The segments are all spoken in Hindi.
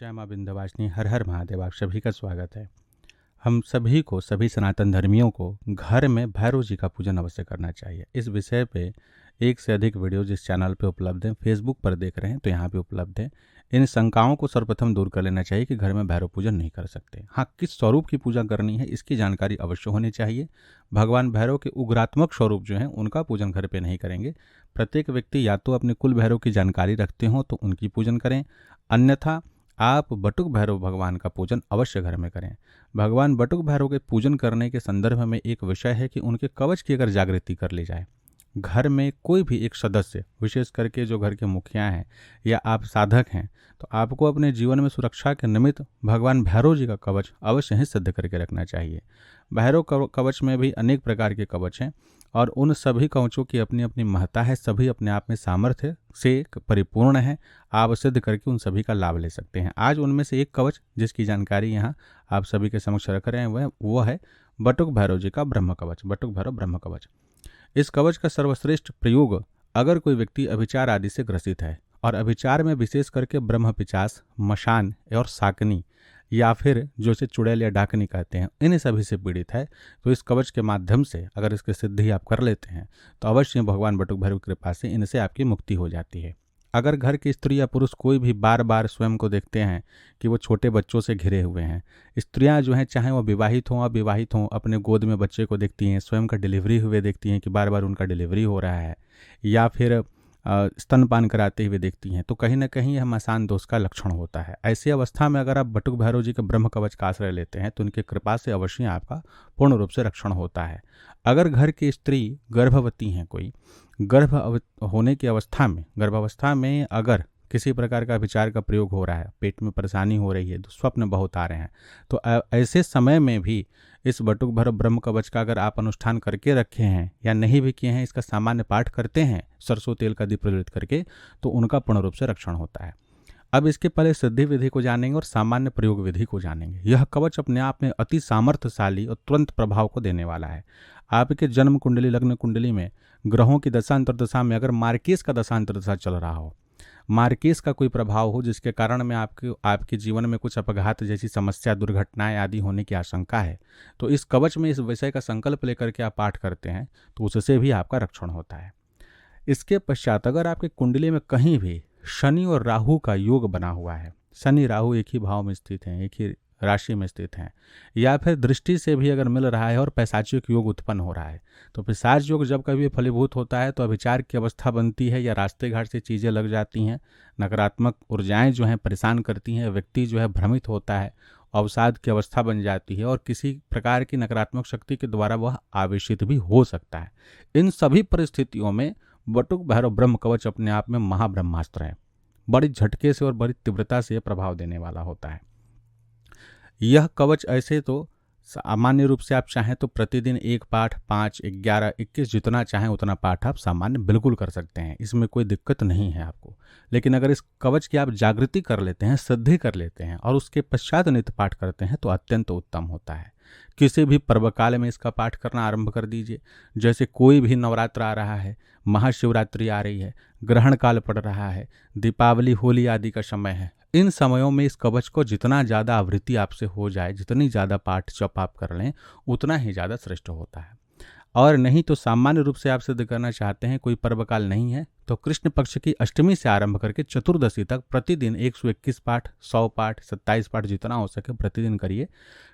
जय माँ विंध्यवासिनी, हर हर महादेव। आप सभी का स्वागत है। हम सभी को, सभी सनातन धर्मियों को घर में भैरव जी का पूजन अवश्य करना चाहिए। इस विषय पे एक से अधिक वीडियो जिस चैनल पे उपलब्ध हैं, फेसबुक पर देख रहे हैं तो यहाँ पे उपलब्ध है। इन शंकाओं को सर्वप्रथम दूर कर लेना चाहिए कि घर में भैरव पूजन नहीं कर सकते। हाँ, किस स्वरूप की पूजा करनी है इसकी जानकारी अवश्य होनी चाहिए। भगवान भैरव के उग्रात्मक स्वरूप जो हैं उनका पूजन घर पे नहीं करेंगे। प्रत्येक व्यक्ति या तो अपने कुल भैरव की जानकारी रखते हो तो उनकी पूजन करें, अन्यथा आप बटुक भैरव भगवान का पूजन अवश्य घर में करें। भगवान बटुक भैरव के पूजन करने के संदर्भ में एक विषय है कि उनके कवच की अगर जागृति कर ली जाए, घर में कोई भी एक सदस्य, विशेष करके जो घर के मुखिया हैं या आप साधक हैं, तो आपको अपने जीवन में सुरक्षा के निमित्त भगवान भैरव जी का कवच अवश्य ही सिद्ध करके रखना चाहिए। भैरव कवच में भी अनेक प्रकार के कवच हैं और उन सभी कवचों की अपनी अपनी महत्ता है। सभी अपने आप में सामर्थ्य से परिपूर्ण है। आप सिद्ध करके उन सभी का लाभ ले सकते हैं। आज उनमें से एक कवच जिसकी जानकारी यहाँ आप सभी के समक्ष रख रहे हैं वह है बटुक भैरव जी का ब्रह्म कवच, बटुक भैरव ब्रह्म कवच। इस कवच का सर्वश्रेष्ठ प्रयोग अगर कोई व्यक्ति अभिचार आदि से ग्रसित है और अभिचार में विशेष करके ब्रह्म पिचास, मशान और साकनी या फिर जो इसे चुड़ैल या डाकनी कहते हैं, इन सभी से पीड़ित है, तो इस कवच के माध्यम से अगर इसकी सिद्धि आप कर लेते हैं तो अवश्य भगवान बटुक भैरव की कृपा से इनसे आपकी मुक्ति हो जाती है। अगर घर की स्त्री या पुरुष कोई भी बार बार स्वयं को देखते हैं कि वो छोटे बच्चों से घिरे हुए हैं, स्त्रियां जो हैं चाहे वो विवाहित हों अविवाहित हों, अपने गोद में बच्चे को देखती हैं, स्वयं का डिलीवरी हुए देखती हैं कि बार बार उनका डिलीवरी हो रहा है, या फिर स्तनपान कराते हुए देखती हैं, तो कहीं ना कहीं यह मसान दोष का लक्षण होता है। ऐसी अवस्था में अगर आप बटुक भैरव जी के ब्रह्म कवच का आश्रय लेते हैं तो उनकी कृपा से अवश्य आपका पूर्ण रूप से रक्षण होता है। अगर घर की स्त्री गर्भवती हैं, कोई होने की अवस्था में, गर्भावस्था में अगर किसी प्रकार का विचार का प्रयोग हो रहा है, पेट में परेशानी हो रही है, स्वप्न बहुत आ रहे हैं, तो ऐसे समय में भी इस बटुक भैरव ब्रह्म कवच का अगर आप अनुष्ठान करके रखे हैं या नहीं भी किए हैं, इसका सामान्य पाठ करते हैं सरसों तेल का दीप प्रज्वलित करके, तो उनका पूर्ण रूप से रक्षण होता है। अब इसके पहले सिद्धि विधि को जानेंगे और सामान्य प्रयोग विधि को जानेंगे। यह कवच अपने आप में अति सामर्थ्यशाली और तुरंत प्रभाव को देने वाला है। आपके जन्म कुंडली, लग्न कुंडली में ग्रहों की दशा अंतर्दशा में अगर मार्केस का दशा अंतर्दशा चल रहा हो, मार्केस का कोई प्रभाव हो जिसके कारण में आपके जीवन में कुछ अपघात जैसी समस्या, दुर्घटनाएं आदि होने की आशंका है, तो इस कवच में इस विषय का संकल्प लेकर के आप पाठ करते हैं तो उससे भी आपका रक्षण होता है। इसके पश्चात अगर आपके कुंडली में कहीं भी शनि और राहु का योग बना हुआ है, शनि राहु एक ही भाव में स्थित हैं, एक ही राशि में स्थित हैं, या फिर दृष्टि से भी अगर मिल रहा है और पैशाचिक योग उत्पन्न हो रहा है, तो पिशाच योग जब कभी फलीभूत होता है तो अभिचार की अवस्था बनती है या रास्ते घाट से चीज़ें लग जाती हैं, नकारात्मक ऊर्जाएं जो हैं परेशान करती हैं, व्यक्ति जो है भ्रमित होता है, अवसाद की अवस्था बन जाती है और किसी प्रकार की नकारात्मक शक्ति के द्वारा वह आवेशित भी हो सकता है। इन सभी परिस्थितियों में बटुक भैरव ब्रह्म कवच अपने आप में महाब्रह्मास्त्र है। बड़ी झटके से और बड़ी तीव्रता से प्रभाव देने वाला होता है। यह कवच ऐसे तो सामान्य रूप से आप चाहें तो प्रतिदिन एक पाठ 5, 11, 21 जितना चाहें उतना पाठ आप सामान्य बिल्कुल कर सकते हैं, इसमें कोई दिक्कत नहीं है आपको। लेकिन अगर इस कवच की आप जागृति कर लेते हैं, सिद्धि कर लेते हैं और उसके पश्चात नित्य पाठ करते हैं तो अत्यंत उत्तम होता है। किसी भी पर्व काल में इसका पाठ करना आरंभ कर दीजिए। जैसे कोई भी नवरात्र आ रहा है, महाशिवरात्रि आ रही है, ग्रहण काल पड़ रहा है, दीपावली, होली आदि का समय है, इन समयों में इस कवच को जितना ज़्यादा आवृत्ति आपसे हो जाए, जितनी ज़्यादा पाठ जप आप कर लें, उतना ही ज़्यादा श्रेष्ठ होता है। और नहीं तो सामान्य रूप से आप सिद्ध करना चाहते हैं, कोई पर्वकाल नहीं है, तो कृष्ण पक्ष की अष्टमी से आरंभ करके चतुर्दशी तक प्रतिदिन 121 पाठ, 100 पाठ, 27 पाठ जितना हो सके प्रतिदिन करिए।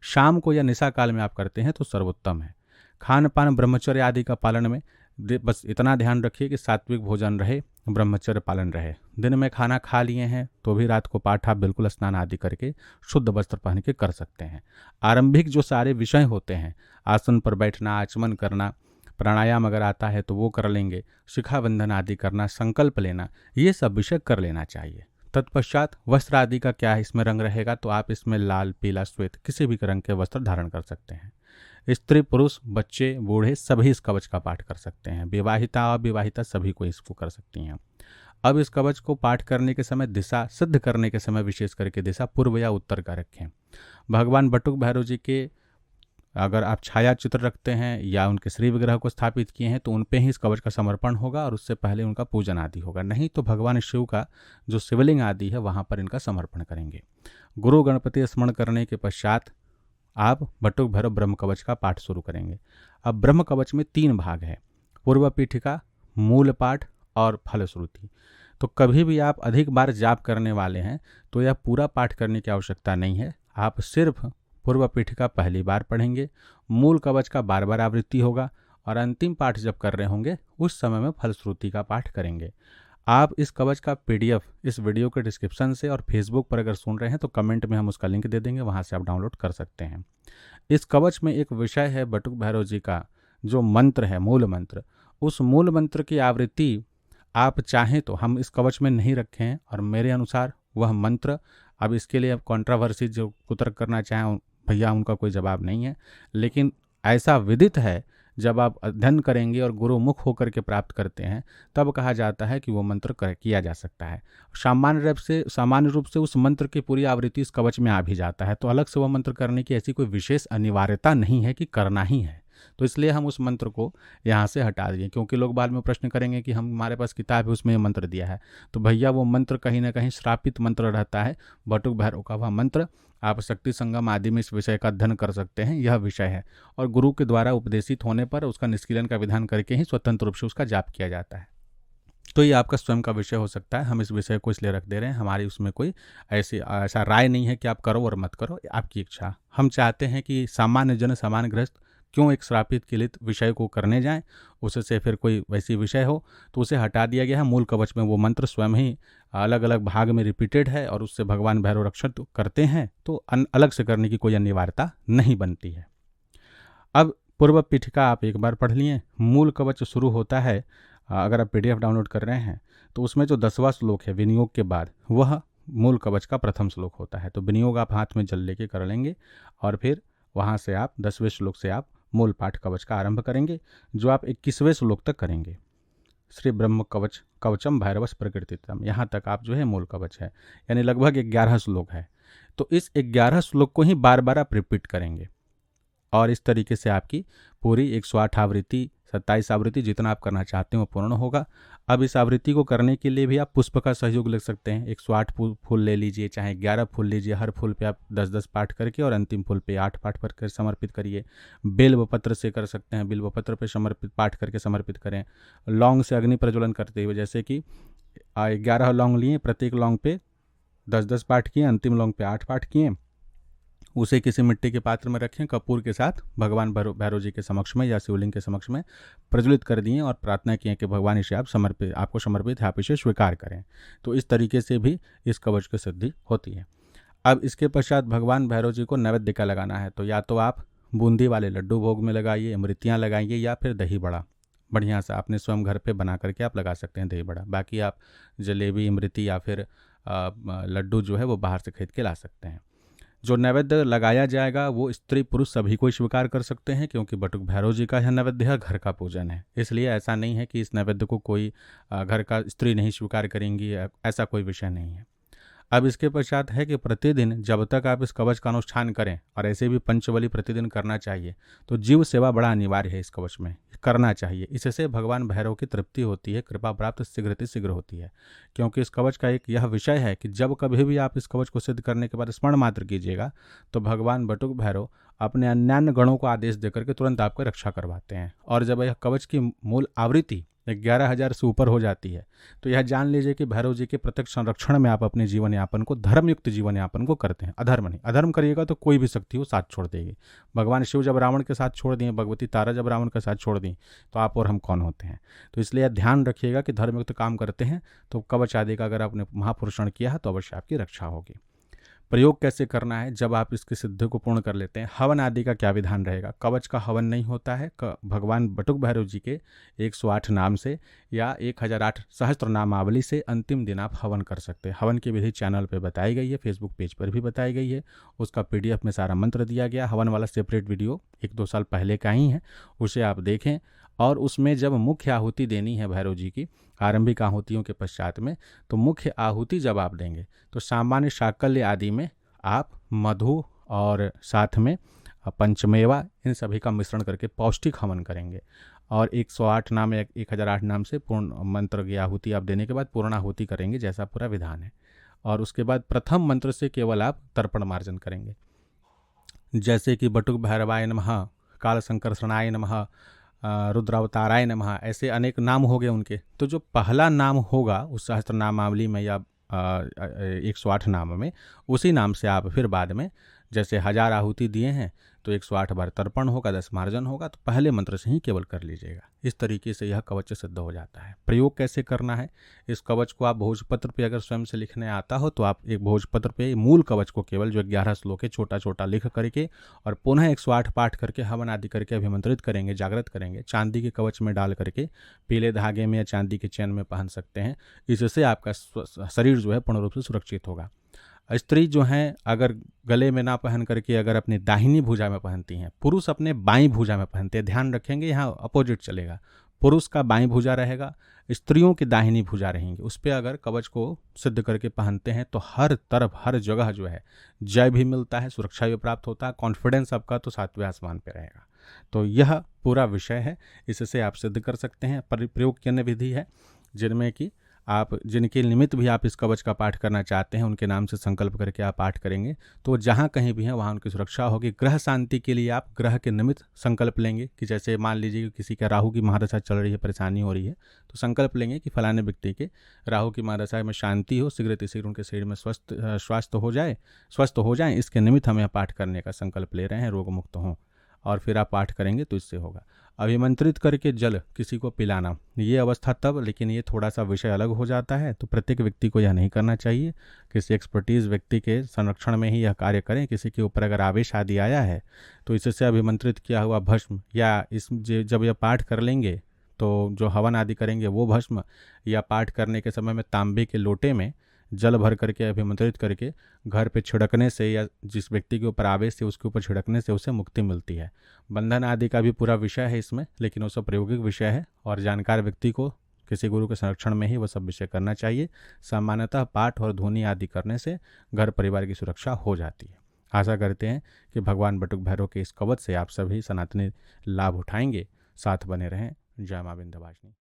शाम को या निशा काल में आप करते हैं तो सर्वोत्तम है। खान पान ब्रह्मचर्य आदि का पालन में बस इतना ध्यान रखिए कि सात्विक भोजन रहे, ब्रह्मचर्य पालन रहे। दिन में खाना खा लिए हैं तो भी रात को पाठ आप बिल्कुल स्नान आदि करके शुद्ध वस्त्र पहन के कर सकते हैं। आरंभिक जो सारे विषय होते हैं, आसन पर बैठना, आचमन करना, प्राणायाम अगर आता है तो वो कर लेंगे, शिखाबंधन आदि करना, संकल्प लेना, ये सब विषय कर लेना चाहिए। तत्पश्चात वस्त्र आदि का क्या है, इसमें रंग रहेगा तो आप इसमें लाल, पीला, श्वेत किसी भी रंग के वस्त्र धारण कर सकते हैं। स्त्री, पुरुष, बच्चे, बूढ़े सभी इस कवच का पाठ कर सकते हैं। विवाहिता, अविवाहिता सभी को इसको कर सकती हैं। अब इस कवच को पाठ करने के समय, दिशा सिद्ध करने के समय विशेष करके दिशा पूर्व या उत्तर का रखें। भगवान बटुक भैरव जी के अगर आप छाया चित्र रखते हैं या उनके श्री विग्रह को स्थापित किए हैं तो उन पे ही इस कवच का समर्पण होगा और उससे पहले उनका पूजन आदि होगा। नहीं तो भगवान शिव का जो शिवलिंग आदि है वहाँ पर इनका समर्पण करेंगे। गुरु गणपति स्मरण करने के पश्चात आप बटुक भैरव ब्रह्म कवच का पाठ शुरू करेंगे। अब ब्रह्म कवच में 3 भाग है, पूर्व पीठिका, मूल पाठ और फलश्रुति। तो कभी भी आप अधिक बार जाप करने वाले हैं तो यह पूरा पाठ करने की आवश्यकता नहीं है। आप सिर्फ पूर्व पीठिका पहली बार पढ़ेंगे, मूल कवच का बार बार आवृत्ति होगा और अंतिम पाठ जब कर रहे होंगे उस समय में फलश्रुति का पाठ करेंगे। आप इस कवच का PDF इस वीडियो के डिस्क्रिप्शन से और फेसबुक पर अगर सुन रहे हैं तो कमेंट में हम उसका लिंक दे देंगे, वहाँ से आप डाउनलोड कर सकते हैं। इस कवच में एक विषय है बटुक भैरव जी का जो मंत्र है, मूल मंत्र। उस मूल मंत्र की आवृत्ति आप चाहें तो हम इस कवच में नहीं रखे हैं और मेरे अनुसार वह मंत्र, अब इसके लिए कंट्रोवर्सी जो कुतर्क करना चाहें भैया उनका कोई जवाब नहीं है, लेकिन ऐसा विदित है जब आप अध्ययन करेंगे और गुरुमुख होकर के प्राप्त करते हैं तब कहा जाता है कि वो मंत्र किया जा सकता है। सामान्य रूप से उस मंत्र की पूरी आवृत्ति इस कवच में आ भी जाता है, तो अलग से वह मंत्र करने की ऐसी कोई विशेष अनिवार्यता नहीं है कि करना ही है। तो इसलिए हम उस मंत्र को यहाँ से हटा दिए, क्योंकि लोग बाद में प्रश्न करेंगे कि हमारे पास किताब है उसमें मंत्र दिया है। तो भैया वो मंत्र कहीं ना कहीं श्रापित मंत्र रहता है। बटुक भैरव का वह मंत्र आप शक्ति संगम आदि में इस विषय का अध्ययन कर सकते हैं, यह विषय है। और गुरु के द्वारा उपदेशित होने पर उसका निष्क्रियण का विधान करके ही स्वतंत्र रूप से उसका जाप किया जाता है। तो ये आपका स्वयं का विषय हो सकता है, हम इस विषय को इसलिए रख दे रहे हैं, हमारी उसमें कोई ऐसा राय नहीं है कि आप करो और मत करो, आपकी इच्छा। हम चाहते हैं कि सामान्य जन, सामान्य गृहस्थ क्यों एक श्रापित किलित विषय को करने जाएं, उससे फिर कोई वैसी विषय हो तो उसे हटा दिया गया है। मूल कवच में वो मंत्र स्वयं ही अलग अलग भाग में रिपीटेड है और उससे भगवान भैरव रक्षण करते हैं, तो अलग से करने की कोई अनिवार्यता नहीं बनती है। अब पूर्व पीठिका आप एक बार पढ़ लिए, मूल कवच शुरू होता है। अगर आप PDF डाउनलोड कर रहे हैं तो उसमें जो 10वां श्लोक है विनियोग के बाद, वह मूल कवच का प्रथम श्लोक होता है। तो विनियोग आप हाथ में जल लेके कर लेंगे और फिर वहाँ से आप 10वें श्लोक से आप मूल पाठ कवच का आरंभ करेंगे, जो आप 21वें श्लोक तक करेंगे। श्री ब्रह्म कवच कवचम भैरवस प्रकृतितम, यहाँ तक आप जो है मूल कवच है, यानी लगभग 11 श्लोक है। तो इस 11 श्लोक को ही बार बार आप रिपीट करेंगे और इस तरीके से आपकी पूरी 108 आवृत्ति, 27 आवृत्ति जितना आप करना चाहते हैं वो पूर्ण होगा। अब इस आवृत्ति को करने के लिए भी आप पुष्प का सहयोग ले सकते हैं। 108 फूल ले लीजिए, चाहे 11 फूल लीजिए, हर फूल पे आप 10-10 पाठ करके और अंतिम फूल पे 8 पाठ कर समर्पित करिए। बेल्व पत्र से कर सकते हैं, बिल्व पत्र पे समर्पित पाठ करके समर्पित करें। लौंग से अग्नि प्रज्वलन करते हुए, जैसे कि 11 लौंग लिए, प्रत्येक लौंग पे 10-10 पाठ किए, अंतिम लौंग पे 8 पाठ किए, उसे किसी मिट्टी के पात्र में रखें, कपूर के साथ भगवान भैरव जी के समक्ष में या शिवलिंग के समक्ष में प्रज्वलित कर दिए और प्रार्थना किए कि भगवान इसे आपको समर्पित है, आप इसे स्वीकार करें। तो इस तरीके से भी इस कवच की सिद्धि होती है। अब इसके पश्चात भगवान भैरव जी को नैवेद्य का लगाना है, तो या तो आप बूंदी वाले लड्डू भोग में लगाइए, अमृतियाँ लगाइए, या फिर दही बड़ा बढ़िया सा आपने स्वयं घर पे बना करके आप लगा सकते हैं दही बड़ा। बाकी आप जलेबी, अमृति या फिर लड्डू जो है वो बाहर से खरीद के ला सकते हैं। जो नैवेद्य लगाया जाएगा वो स्त्री पुरुष सभी को स्वीकार कर सकते हैं, क्योंकि बटुक भैरव जी का यह नैवेद्य है, घर का पूजन है। इसलिए ऐसा नहीं है कि इस नैवेद्य को कोई घर का स्त्री नहीं स्वीकार करेंगी, ऐसा कोई विषय नहीं है। अब इसके पश्चात है कि प्रतिदिन जब तक आप इस कवच का अनुष्ठान करें, और ऐसे भी पंचबली प्रतिदिन करना चाहिए, तो जीव सेवा बड़ा अनिवार्य है, इस कवच में करना चाहिए। इससे भगवान भैरव की तृप्ति होती है, कृपा प्राप्त शीघ्र होती है। क्योंकि इस कवच का एक यह विषय है कि जब कभी भी आप इस कवच को सिद्ध करने के बाद स्मरण मात्र कीजिएगा तो भगवान बटुक भैरव अपने अन्यान्य गणों को आदेश देकर के तुरंत आपको रक्षा करवाते हैं। और जब यह कवच की मूल आवृत्ति 11,000 से ऊपर हो जाती है तो यह जान लीजिए कि भैरव जी के प्रत्यक्ष संरक्षण में आप अपने जीवन यापन को, धर्मयुक्त जीवन यापन को करते हैं, अधर्म नहीं। अधर्म करिएगा तो कोई भी शक्ति हो साथ छोड़ देगी। भगवान शिव जब रावण के साथ छोड़ दिए, भगवती तारा जब रावण के साथ छोड़ दी, तो आप और हम कौन होते हैं। तो इसलिए ध्यान रखिएगा कि धर्मयुक्त काम करते हैं तो कवच आदि का अगर आपने महापुरुषण किया है तो अवश्य आपकी रक्षा होगी। प्रयोग कैसे करना है जब आप इसकी सिद्धि को पूर्ण कर लेते हैं, हवन आदि का क्या विधान रहेगा। कवच का हवन नहीं होता है, भगवान बटुक भैरव जी के 108 नाम से या 1008 सहस्त्र नामावली से अंतिम दिन आप हवन कर सकते हैं। हवन की विधि चैनल पे बताई गई है, फेसबुक पेज पर भी बताई गई है, उसका PDF में सारा मंत्र दिया गया। हवन वाला सेपरेट वीडियो 1-2 साल पहले का ही है, उसे आप देखें। और उसमें जब मुख्य आहुति देनी है भैरव जी की आरंभिक आहुतियों के पश्चात में, तो मुख्य आहुति जब आप देंगे तो सामान्य शाकल्य आदि में आप मधु और साथ में पंचमेवा, इन सभी का मिश्रण करके पौष्टिक हवन करेंगे। और 108 नाम या 1008 नाम से पूर्ण मंत्र की आहुति आप देने के बाद पूर्णाहुति करेंगे, जैसा पूरा विधान है। और उसके बाद प्रथम मंत्र से केवल आप तर्पण मार्जन करेंगे, जैसे कि बटुक भैरवाय नमः, काल संकर्षणाय नमः, रुद्रावताराय नमः, ऐसे अनेक नाम हो गए उनके। तो जो पहला नाम होगा उस सहस्त्र नामावली में या 108 नाम में, उसी नाम से आप फिर बाद में जैसे 1000 आहुति दिए हैं तो 108 बार तर्पण होगा, 10 मार्जन होगा, तो पहले मंत्र से ही केवल कर लीजिएगा। इस तरीके से यह कवच सिद्ध हो जाता है। प्रयोग कैसे करना है, इस कवच को आप भोजपत्र पे अगर स्वयं से लिखने आता हो तो आप एक भोजपत्र पे मूल कवच को केवल जो 11 श्लोक है छोटा छोटा लिख करके और पुनः 108 पाठ करके हवन आदि करके अभिमंत्रित करेंगे, जागृत करेंगे। चांदी के कवच में डाल करके पीले धागे में या चांदी के चैन में पहन सकते हैं। इससे आपका शरीर जो है पूर्ण रूप से सुरक्षित होगा। स्त्री जो हैं अगर गले में ना पहन करके अगर अपनी दाहिनी भुजा में पहनती हैं, पुरुष अपने बाईं भुजा में पहनते हैं। ध्यान रखेंगे, यहाँ अपोजिट चलेगा, पुरुष का बाईं भुजा रहेगा, स्त्रियों की दाहिनी भुजा रहेंगी। उस पर अगर कवच को सिद्ध करके पहनते हैं तो हर तरफ हर जगह जो है जय भी मिलता है, सुरक्षा भी प्राप्त होता है, कॉन्फिडेंस आपका तो 7वें आसमान पे रहेगा। तो यह पूरा विषय है, इससे आप सिद्ध कर सकते हैं। प्रयोग की अन्य विधि है जिनमें कि आप जिनके निमित्त भी आप इस कवच का पाठ करना चाहते हैं उनके नाम से संकल्प करके आप पाठ करेंगे तो जहाँ कहीं भी हैं वहाँ उनकी सुरक्षा होगी। ग्रह शांति के लिए आप ग्रह के निमित्त संकल्प लेंगे कि जैसे मान लीजिए किसी का राहु की महादशा चल रही है, परेशानी हो रही है, तो संकल्प लेंगे कि फलाने व्यक्ति के राहु की महादशा में शांति हो, शीघ्र उनके शरीर में स्वस्थ हो जाए, इसके निमित्त हमें पाठ करने का संकल्प ले रहे हैं, रोग मुक्त हों। और फिर आप पाठ करेंगे तो इससे होगा। अभिमंत्रित करके जल किसी को पिलाना, ये अवस्था तब, लेकिन ये थोड़ा सा विषय अलग हो जाता है, तो प्रत्येक व्यक्ति को यह नहीं करना चाहिए। किसी एक्सपर्टीज़ व्यक्ति के संरक्षण में ही यह कार्य करें। किसी के ऊपर अगर आवेश आदि आया है तो इससे अभिमंत्रित किया हुआ भस्म या जब यह पाठ कर लेंगे तो जो हवन आदि करेंगे वो भस्म, या पाठ करने के समय में तांबे के लोटे में जल भर करके अभिमंत्रित करके घर पे छिड़कने से या जिस व्यक्ति के ऊपर आवेश है उसके ऊपर छिड़कने से उसे मुक्ति मिलती है। बंधन आदि का भी पूरा विषय है इसमें, लेकिन वो सब प्रायोगिक विषय है और जानकार व्यक्ति को किसी गुरु के संरक्षण में ही वह सब विषय करना चाहिए। सामान्यतः पाठ और ध्वनि आदि करने से घर परिवार की सुरक्षा हो जाती है। आशा करते हैं कि भगवान बटुक भैरव के इस कवच से आप सभी सनातनी लाभ उठाएंगे। साथ बने रहें। जय मां विंध्यवासिनी।